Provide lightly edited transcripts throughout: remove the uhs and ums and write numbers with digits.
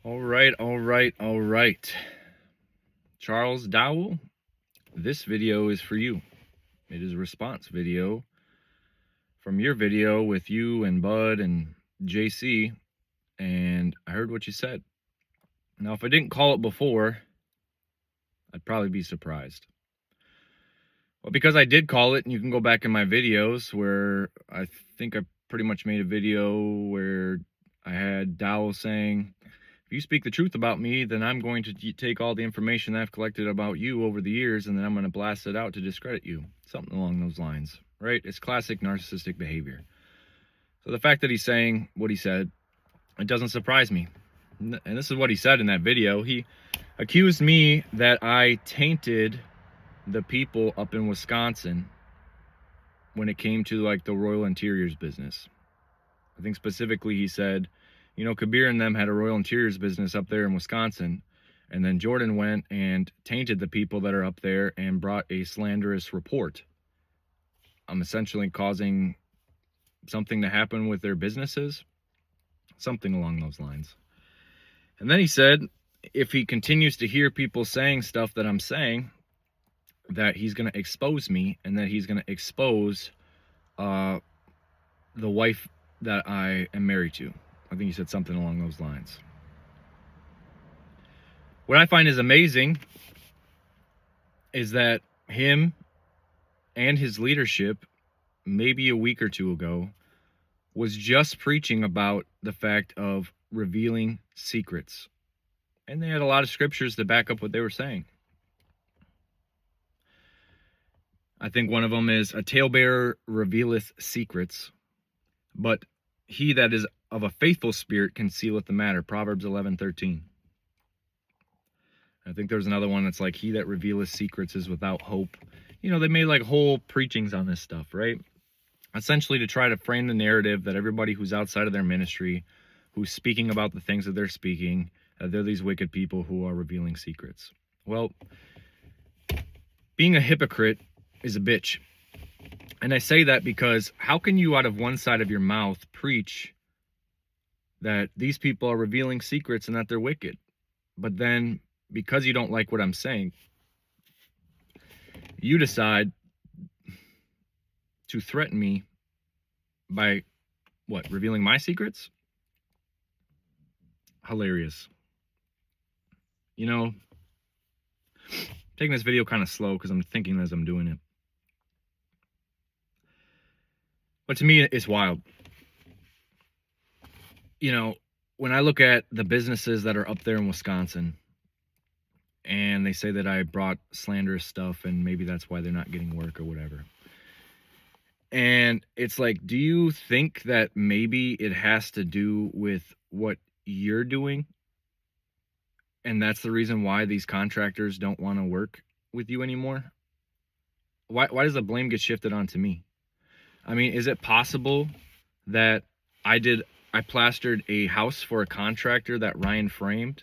All right. Charles Dowell, this video is for you. It is a response video from your video with you and Bud and JC, and I heard what you said. Now, if I didn't call it before, I'd probably be surprised. Well, because I did call it, and you can go back in my videos where I think I pretty much made a video where I had Dowell saying, if you speak the truth about me, then I'm going to take all the information that I've collected about you over the years, and then I'm going to blast it out to discredit you. Something along those lines, right? It's classic narcissistic behavior. So the fact that he's saying what he said, it doesn't surprise me. And this is what he said in that video. He accused me that I tainted the people up in Wisconsin when it came to like the Royal Interiors business. I think specifically he said, you know, Kabir and them had a Royal Interiors business up there in Wisconsin, and then Jordan went and tainted the people that are up there and brought a slanderous report. I'm essentially causing something to happen with their businesses, something along those lines. And then he said, if he continues to hear people saying stuff that I'm saying, that he's going to expose me, and that he's going to expose the wife that I am married to. I think he said something along those lines. What I find is amazing is that him and his leadership, maybe a week or two ago, was just preaching about the fact of revealing secrets. And they had a lot of scriptures to back up what they were saying. I think one of them is, a talebearer revealeth secrets, but he that is of a faithful spirit concealeth the matter. Proverbs 11:13. I think there's another one that's like, he that revealeth secrets is without hope. You know, they made like whole preachings on this stuff, right? Essentially to try to frame the narrative that everybody who's outside of their ministry, who's speaking about the things that they're speaking, they're these wicked people who are revealing secrets. Well, being a hypocrite is a bitch. And I say that because how can you out of one side of your mouth preach that these people are revealing secrets and that they're wicked, but then because you don't like what I'm saying, you decide to threaten me by what? Revealing my secrets? Hilarious. You know, taking this video kind of slow because I'm thinking as I'm doing it. But to me, it's wild. You know, when I look at the businesses that are up there in Wisconsin, and they say that I brought slanderous stuff and maybe that's why they're not getting work or whatever. And it's like, do you think that maybe it has to do with what you're doing? And that's the reason why these contractors don't want to work with you anymore? Why does the blame get shifted onto me? I mean, is it possible that I plastered a house for a contractor that Ryan framed,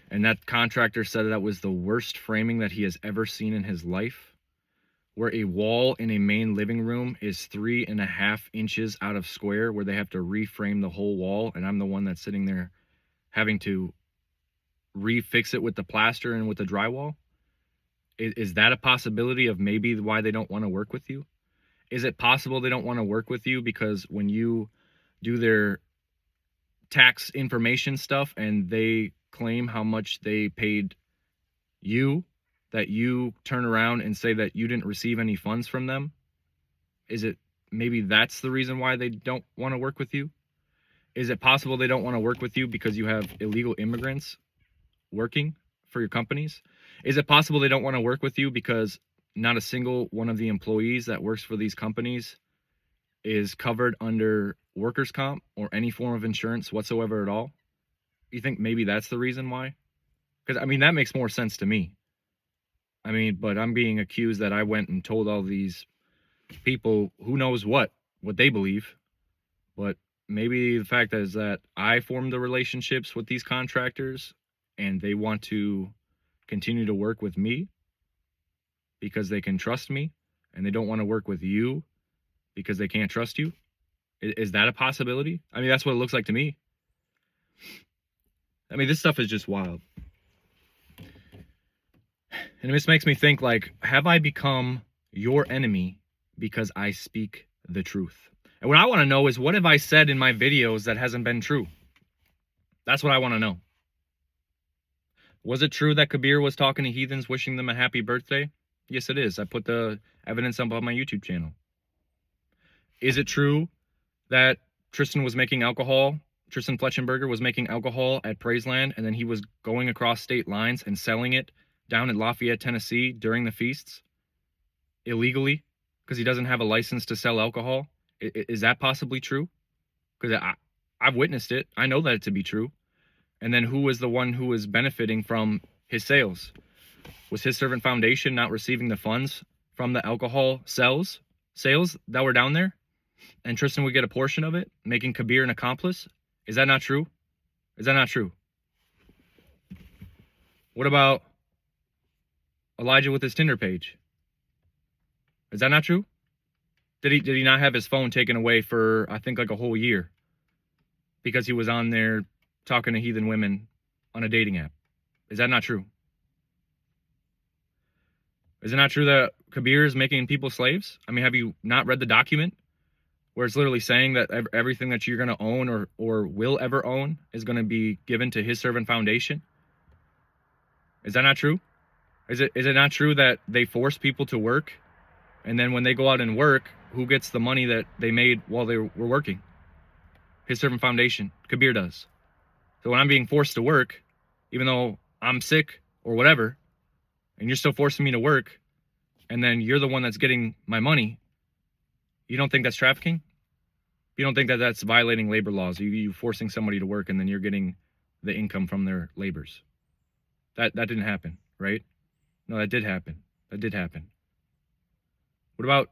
and that contractor said that was the worst framing that he has ever seen in his life, where a wall in a main living room is 3.5 inches out of square, where they have to reframe the whole wall, and I'm the one that's sitting there having to refix it with the plaster and with the drywall? Is that a possibility of maybe why they don't want to work with you? Is it possible they don't want to work with you because when you do their tax information stuff and they claim how much they paid you, that you turn around and say that you didn't receive any funds from them? Is it maybe that's the reason why they don't want to work with you? Is it possible they don't want to work with you because you have illegal immigrants working for your companies? Is it possible they don't want to work with you because not a single one of the employees that works for these companies is covered under workers' comp or any form of insurance whatsoever at all? You think maybe that's the reason why? Because, I mean, that makes more sense to me. I mean, but I'm being accused that I went and told all these people who knows what they believe. But maybe the fact is that I formed the relationships with these contractors and they want to continue to work with me because they can trust me, and they don't want to work with you because they can't trust you. Is that a possibility? I mean, that's what it looks like to me. I mean, this stuff is just wild. And this makes me think, like, have I become your enemy because I speak the truth? And what I want to know is, what have I said in my videos that hasn't been true? That's what I want to know. Was it true that Kabir was talking to heathens, wishing them a happy birthday? Yes, it is. I put the evidence up on my YouTube channel. Is it true that Tristan Fletchenberger was making alcohol at Praiseland, and then he was going across state lines and selling it down in Lafayette, Tennessee during the feasts illegally because he doesn't have a license to sell alcohol? Is that possibly true? Because I've witnessed it. I know that to be true. And then who was the one who was benefiting from his sales? Was His Servant Foundation not receiving the funds from the alcohol sales that were down there? And Tristan would get a portion of it, making Kabir an accomplice? Is that not true? Is that not true? What about Elijah with his Tinder page? Is that not true? Did he not have his phone taken away for, I think, like a whole year because he was on there talking to heathen women on a dating app? Is that not true? Is it not true that Kabir is making people slaves? I mean, have you not read the document where it's literally saying that everything that you're going to own or will ever own is going to be given to His Servant Foundation? Is that not true? Is it not true that they force people to work, and then when they go out and work, who gets the money that they made while they were working? His Servant Foundation. Kabir does. So when I'm being forced to work, even though I'm sick or whatever, and you're still forcing me to work, and then you're the one that's getting my money, you don't think that's trafficking? You don't think that that's violating labor laws? You forcing somebody to work, and then you're getting the income from their labors? That didn't happen, right? No, that did happen. That did happen. What about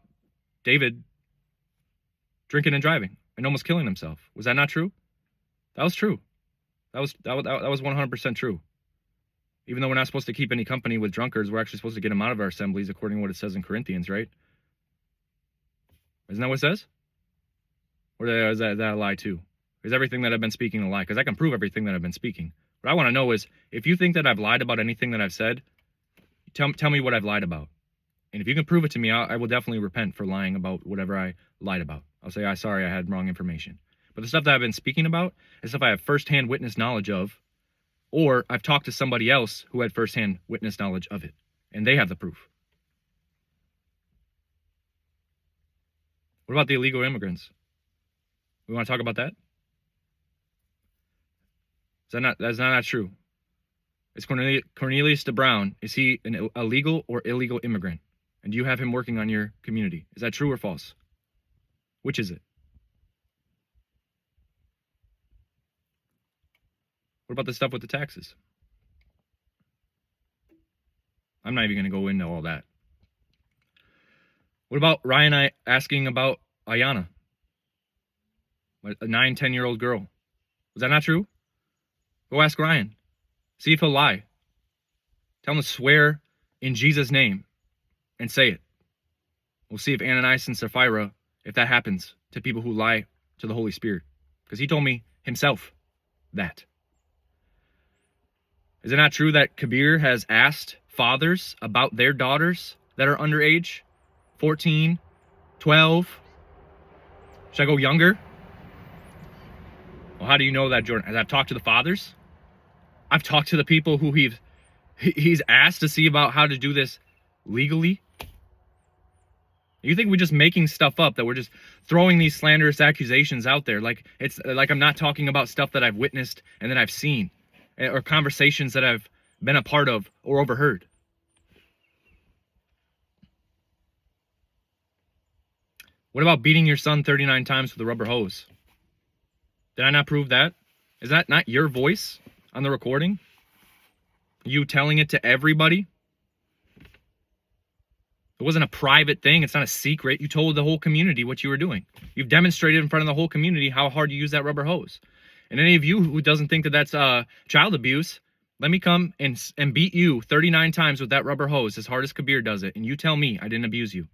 David drinking and driving and almost killing himself? Was that not true? That was true. That was 100% true. Even though we're not supposed to keep any company with drunkards, we're actually supposed to get them out of our assemblies according to what it says in Corinthians, right? Isn't that what it says? Or is that a lie too? Is everything that I've been speaking a lie? Because I can prove everything that I've been speaking. What I want to know is, if you think that I've lied about anything that I've said, tell me what I've lied about. And if you can prove it to me, I will definitely repent for lying about whatever I lied about. I'll say, I'm sorry, I had wrong information. But the stuff that I've been speaking about is stuff I have firsthand witness knowledge of, or I've talked to somebody else who had firsthand witness knowledge of it, and they have the proof. What about the illegal immigrants? We want to talk about that? That's not true. Is Cornelius DeBrown, is he an illegal or illegal immigrant? And do you have him working on your community? Is that true or false? Which is it? What about the stuff with the taxes? I'm not even going to go into all that. What about Ryan asking about Ayana, a 9-10-year-old girl? Was that not true? Go ask Ryan. See if he'll lie. Tell him to swear in Jesus' name and say it. We'll see if Ananias and Sapphira, if that happens to people who lie to the Holy Spirit. Because he told me himself that. Is it not true that Kabir has asked fathers about their daughters that are underage? 14, 12? Should I go younger? Well, how do you know that, Jordan? Has I talked to the fathers? I've talked to the people who he's asked to see about how to do this legally. You think we're just making stuff up, that we're just throwing these slanderous accusations out there? Like it's like I'm not talking about stuff that I've witnessed and that I've seen, or conversations that I've been a part of or overheard. What about beating your son 39 times with a rubber hose? Did I not prove that? Is that not your voice on the recording? You telling it to everybody? It wasn't a private thing. It's not a secret. You told the whole community what you were doing. You've demonstrated in front of the whole community how hard you use that rubber hose. And any of you who doesn't think that that's child abuse, let me come and beat you 39 times with that rubber hose as hard as Kabir does it, and you tell me I didn't abuse you.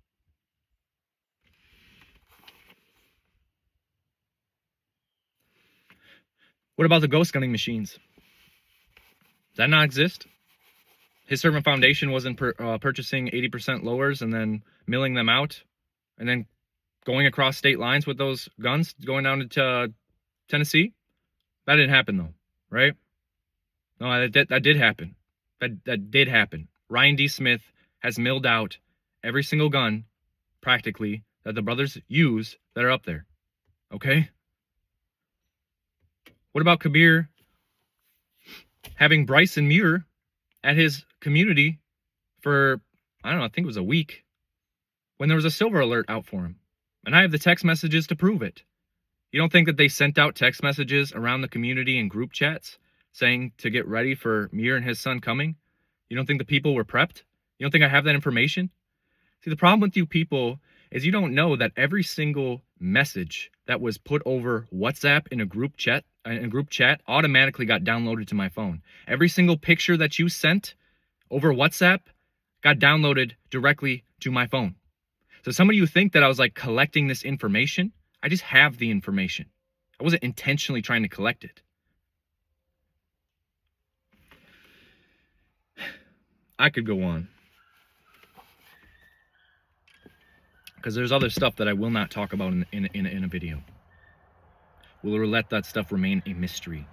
What about the ghost gunning machines? that not exist? His Servant Foundation wasn't purchasing 80% lowers and then milling them out and then going across state lines with those guns going down to Tennessee? That didn't happen though, right? No, that did happen. That did happen. Ryan D. Smith has milled out every single gun, practically, that the brothers use that are up there. Okay? What about Kabir having Bryson Muir at his community for, I don't know, I think it was a week, when there was a silver alert out for him? And I have the text messages to prove it. You don't think that they sent out text messages around the community and group chats saying to get ready for Muir and his son coming? You don't think the people were prepped? You don't think I have that information? See, the problem with you people is you don't know that every single message that was put over WhatsApp in a group chat automatically got downloaded to my phone. Every single picture that you sent over WhatsApp got downloaded directly to my phone. So some of you think that I was like collecting this information. I just have the information. I wasn't intentionally trying to collect it. I could go on, because there's other stuff that I will not talk about in a video. We'll let that stuff remain a mystery.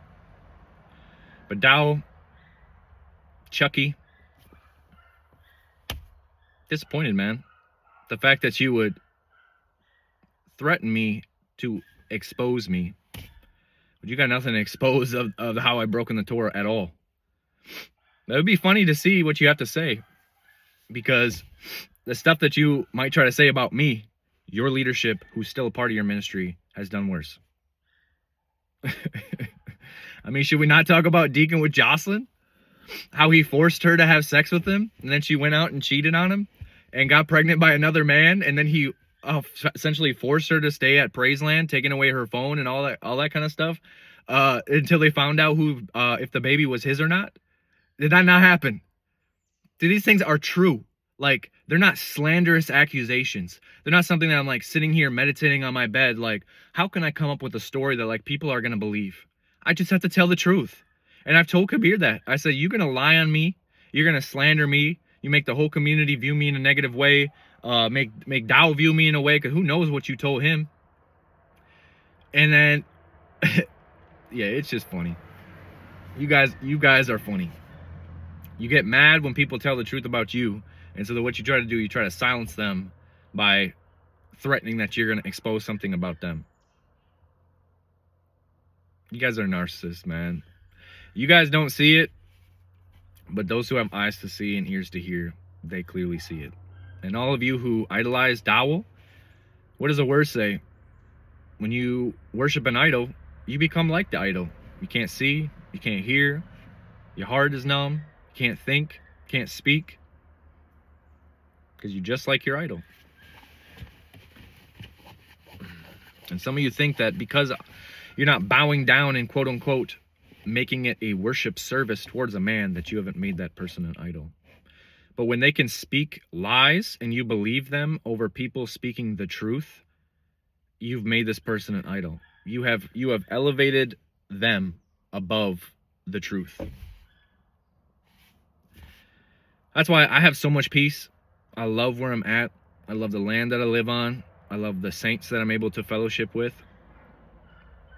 But Dowell, Chucky, disappointed, man. The fact that you would threaten me to expose me, but you got nothing to expose of how I broke in the Torah at all. That would be funny to see what you have to say, because the stuff that you might try to say about me, your leadership, who's still a part of your ministry, has done worse. I mean, should we not talk about Deacon with Jocelyn? How he forced her to have sex with him, and then she went out and cheated on him and got pregnant by another man, and then he essentially forced her to stay at Praiseland, taking away her phone and all that kind of stuff, until they found out who if the baby was his or not. Did that not happen? These things are true. Like, they're not slanderous accusations. They're not something that I'm like sitting here meditating on my bed. Like, how can I come up with a story that like people are going to believe? I just have to tell the truth. And I've told Kabir that. I said, you're going to lie on me. You're going to slander me. You make the whole community view me in a negative way. Make Dowell view me in a way, because who knows what you told him. And then, yeah, it's just funny. You guys are funny. You get mad when people tell the truth about you. And so what you try to do, you try to silence them by threatening that you're going to expose something about them. You guys are narcissists, man. You guys don't see it, but those who have eyes to see and ears to hear, they clearly see it. And all of you who idolize Dowell, what does the word say? When you worship an idol, you become like the idol. You can't see, you can't hear, your heart is numb, you can't think, can't speak, because you're just like your idol. And some of you think that because you're not bowing down and quote unquote making it a worship service towards a man, that you haven't made that person an idol. But when they can speak lies and you believe them over people speaking the truth, you've made this person an idol. You have elevated them above the truth. That's why I have so much peace. I love where I'm at. I love the land that I live on. I love the saints that I'm able to fellowship with.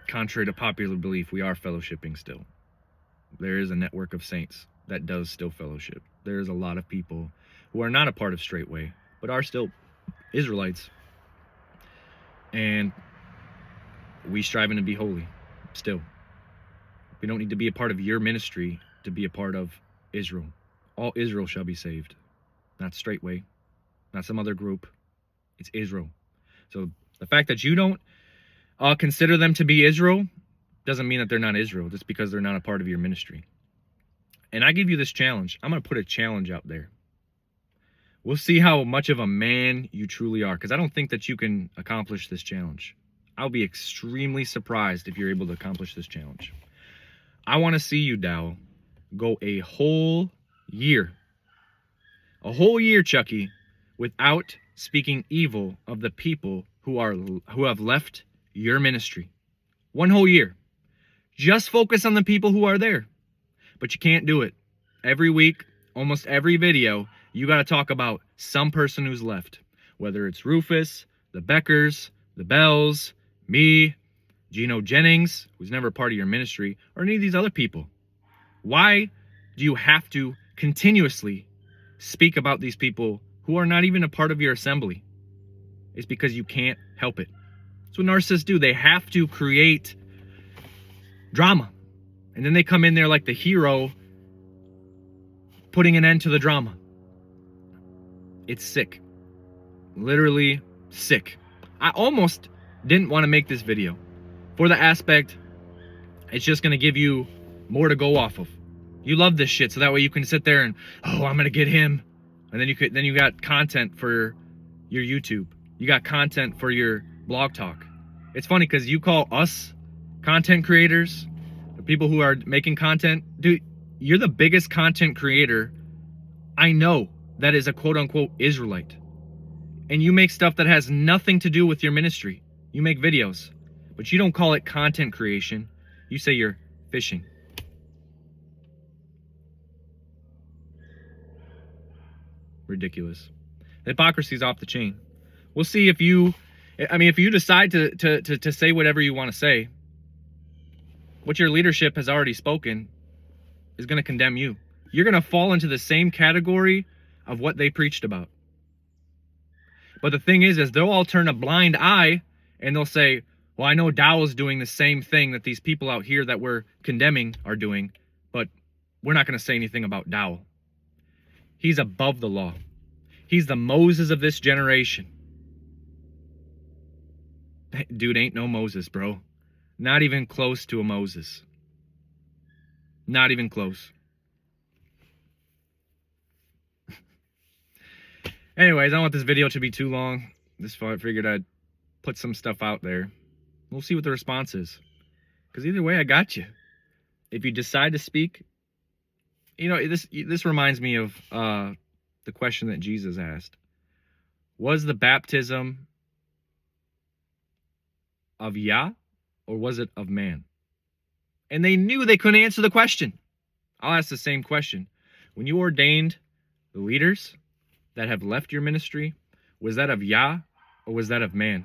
Contrary to popular belief, we are fellowshipping still. There is a network of saints that does still fellowship. There's a lot of people who are not a part of Straightway, but are still Israelites. And we striving to be holy still. We don't need to be a part of your ministry to be a part of Israel. All Israel shall be saved. Not Straightway, not some other group. It's Israel. So the fact that you don't consider them to be Israel doesn't mean that they're not Israel, just because they're not a part of your ministry. And I give you this challenge. I'm going to put a challenge out there. We'll see how much of a man you truly are, because I don't think that you can accomplish this challenge. I'll be extremely surprised if you're able to accomplish this challenge. I want to see you, Dowell, go a whole year, Chucky, without speaking evil of the people who have left your ministry. One whole year. Just focus on the people who are there. But you can't do it. Every week, almost every video, you got to talk about some person who's left. Whether it's Rufus, the Beckers, the Bells, me, Gino Jennings, who's never part of your ministry, or any of these other people. Why do you have to continuously speak about these people who are not even a part of your assembly? It's because you can't help it. That's what narcissists do. They have to create drama. And then they come in there like the hero, putting an end to the drama. It's sick. Literally sick. I almost didn't want to make this video for the aspect it's just going to give you more to go off of. You love this shit, so that way you can sit there and, oh, I'm going to get him. And then you got content for your YouTube. You got content for your blog talk. It's funny because you call us content creators, the people who are making content. Dude, you're the biggest content creator I know that is a quote-unquote Israelite. And you make stuff that has nothing to do with your ministry. You make videos, but you don't call it content creation. You say you're fishing. Ridiculous. The hypocrisy's off the chain. We'll see if you decide to say whatever you want to say, what your leadership has already spoken is going to condemn you. You're going to fall into the same category of what they preached about. But the thing is they'll all turn a blind eye and they'll say, well, I know Dowell's doing the same thing that these people out here that we're condemning are doing, but we're not going to say anything about Dowell. He's above the law. He's the Moses of this generation. Dude ain't no Moses, bro. Not even close to a Moses. Not even close. Anyways, I don't want this video to be too long. I figured I'd put some stuff out there. We'll see what the response is. Because either way, I got you. If you decide to speak, this reminds me of the question that Jesus asked. Was the baptism of Yah or was it of man? And they knew they couldn't answer the question. I'll ask the same question. When you ordained the leaders that have left your ministry, was that of Yah or was that of man?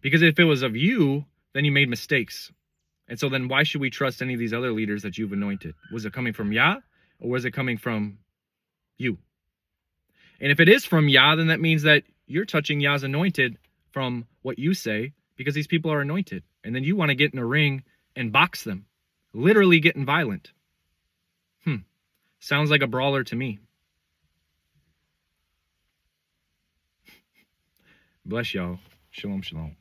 Because if it was of you, then you made mistakes. And so then why should we trust any of these other leaders that you've anointed? Was it coming from Yah or was it coming from you? And if it is from Yah, then that means that you're touching Yah's anointed from what you say because these people are anointed. And then you want to get in a ring and box them. Literally getting violent. Sounds like a brawler to me. Bless y'all. Shalom, shalom.